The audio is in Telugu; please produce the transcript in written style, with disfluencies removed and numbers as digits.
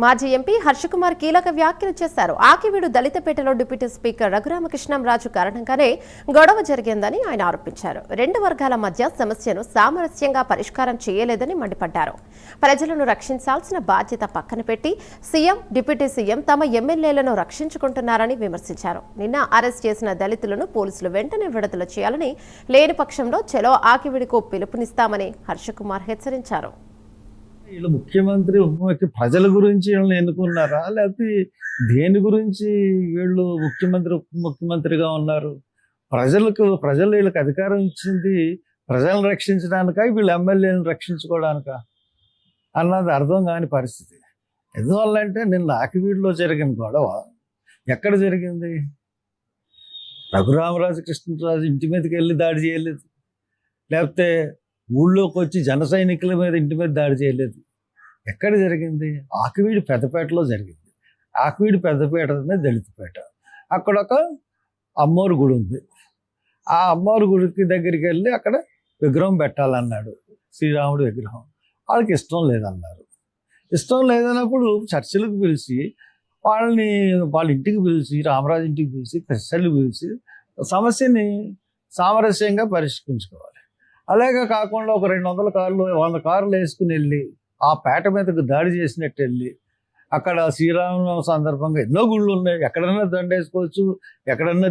మాజీ ఎంపీ హర్షకుమార్ కీలక వ్యాఖ్యలు చేశారు. ఆకివీడు దళితపేటలో డిప్యూటీ స్పీకర్ రఘురామకృష్ణంరాజు కారణంగానే గొడవ జరిగిందని ఆయన ఆరోపించారు. రెండు వర్గాల మధ్య సమస్యను సామరస్యంగా పరిష్కారం చేయలేదని మండిపడ్డారు. ప్రజలను రక్షించాల్సిన బాధ్యత పక్కన పెట్టి సీఎం, డిప్యూటీ సీఎం తమ ఎమ్మెల్యేలను రక్షించుకుంటున్నారని విమర్శించారు. నిన్న అరెస్ట్ చేసిన దళితులను పోలీసులు వెంటనే విడుదల చేయాలని, లేని పక్షంలో చలో ఆకివీడుకు పిలుపునిస్తామని హర్షకుమార్ హెచ్చరించారు. వీళ్ళు ముఖ్యమంత్రి, ప్రజల గురించి వీళ్ళని ఎన్నుకున్నారా, లేకపోతే దేని గురించి వీళ్ళు ముఖ్యమంత్రి, ఉప ముఖ్యమంత్రిగా ఉన్నారు? ప్రజలు వీళ్ళకి అధికారం ఇచ్చింది ప్రజలను రక్షించడానికా, వీళ్ళు ఎమ్మెల్యేలను రక్షించుకోవడానికా అన్నది అర్థం కాని పరిస్థితి. ఎందువల్లంటే నిన్న ఆకివీడులో జరిగిన గొడవ ఎక్కడ జరిగింది? రఘురామరాజు కృష్ణరాజు ఇంటి మీదకి వెళ్ళి దాడి చేయలేదు, లేకపోతే ఊళ్ళోకి వచ్చి జన సైనికుల మీద ఇంటి మీద దాడి చేయలేదు. ఎక్కడ జరిగింది? ఆకివీడు పెద్దపేటలో జరిగింది. ఆకివీడు పెద్దపేట దళితపేట. అక్కడ ఒక అమ్మోరు గుడి ఉంది. ఆ అమ్మోరు గుడికి దగ్గరికి వెళ్ళి అక్కడ విగ్రహం పెట్టాలన్నాడు, శ్రీరాముడు విగ్రహం. వాళ్ళకి ఇష్టం లేదన్నారు. ఇష్టం లేదన్నప్పుడు చర్చలకు పిలిచి వాళ్ళ ఇంటికి పిలిచి, రామరాజు ఇంటికి పిలిచి, కృష్ణలు పిలిచి సమస్యని సామరస్యంగా పరిష్కరించుకోవాలి. అలాగే కాకుండా ఒక 200 కార్లు 100 కార్లు వేసుకుని వెళ్ళి ఆ పేట మీదకు దాడి చేసినట్టు వెళ్ళి అక్కడ శ్రీరామనవమి సందర్భంగా ఎన్నో గుళ్ళు ఉన్నాయి, ఎక్కడన్నా దండేసుకోవచ్చు, ఎక్కడన్నా